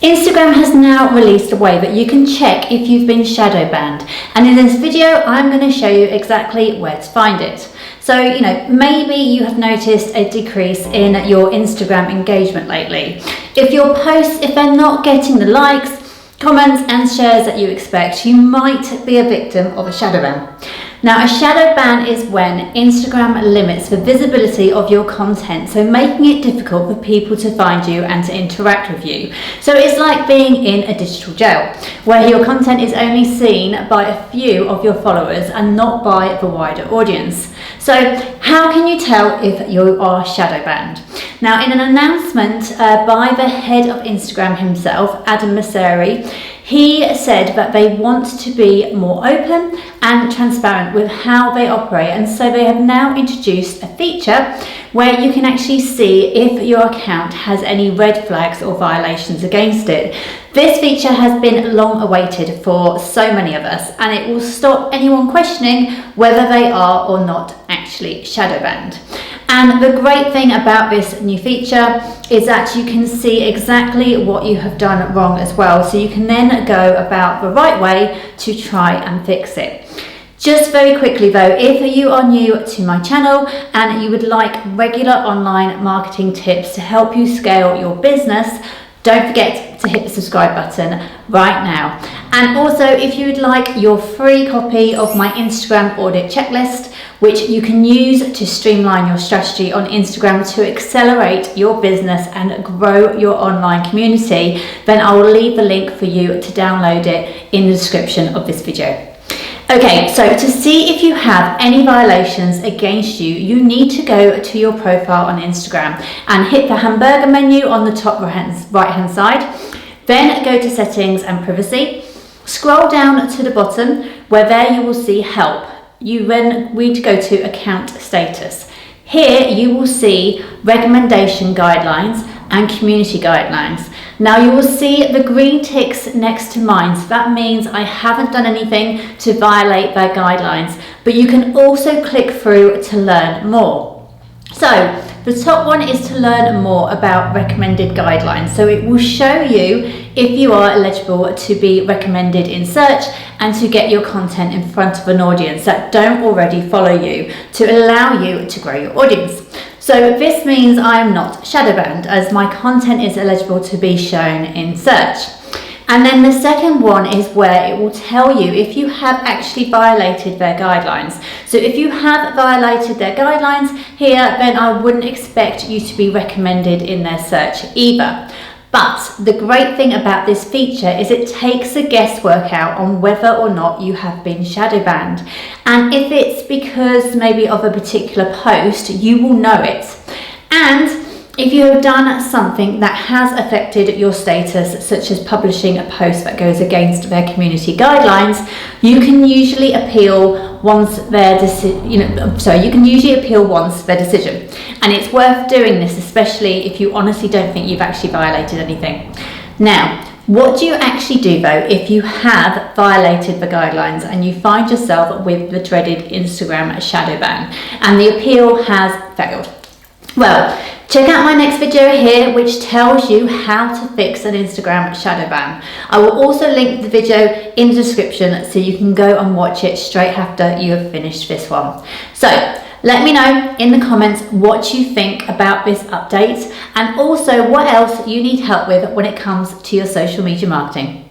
Instagram has now released a way that you can check if you've been shadow banned, and in this video I'm going to show you exactly where to find it. So, maybe you have noticed a decrease in your Instagram engagement lately. If your posts, if they're not getting the likes, comments and shares that you expect, you might be a victim of a shadow ban. Now, a shadow ban is when Instagram limits the visibility of your content, so making it difficult for people to find you and to interact with you. So it's like being in a digital jail, where your content is only seen by a few of your followers and not by the wider audience. So how can you tell if you are shadow banned? Now, in an announcement by the head of Instagram himself, Adam Mosseri, he said that they want to be more open and transparent with how they operate, and so they have now introduced a feature where you can actually see if your account has any red flags or violations against it. This feature has been long awaited for so many of us, and it will stop anyone questioning whether they are or not actually shadow banned. And the great thing about this new feature is that you can see exactly what you have done wrong as well, so you can then go about the right way to try and fix it. Just very quickly though, if you are new to my channel and you would like regular online marketing tips to help you scale your business, don't forget to hit the subscribe button right now. And also, if you would like your free copy of my Instagram audit checklist, which you can use to streamline your strategy on Instagram to accelerate your business and grow your online community, then I will leave the link for you to download it in the description of this video. Okay, so to see if you have any violations against you, you need to go to your profile on Instagram and hit the hamburger menu on the top right hand side. Then go to settings and privacy. Scroll down to the bottom where there you will see help. You then need to go to account status. Here you will see recommendation guidelines and community guidelines. Now you will see the green ticks next to mine, so that means I haven't done anything to violate their guidelines, but you can also click through to learn more. So the top one is to learn more about recommended guidelines. So it will show you if you are eligible to be recommended in search and to get your content in front of an audience that don't already follow you, to allow you to grow your audience. So this means I am not shadow banned, as my content is eligible to be shown in search. And then the second one is where it will tell you if you have actually violated their guidelines. So if you have violated their guidelines here, then I wouldn't expect you to be recommended in their search either. But the great thing about this feature is it takes the guesswork out on whether or not you have been shadow banned. And if it's because maybe of a particular post, you will know it. And if you have done something that has affected your status, such as publishing a post that goes against their community guidelines, you can usually appeal once their decision. And it's worth doing this, especially if you honestly don't think you've actually violated anything. Now, what do you actually do though if you have violated the guidelines and you find yourself with the dreaded Instagram shadow ban and the appeal has failed? Well, check out my next video here, which tells you how to fix an Instagram shadow ban. I will also link the video in the description so you can go and watch it straight after you have finished this one. So let me know in the comments what you think about this update, and also what else you need help with when it comes to your social media marketing.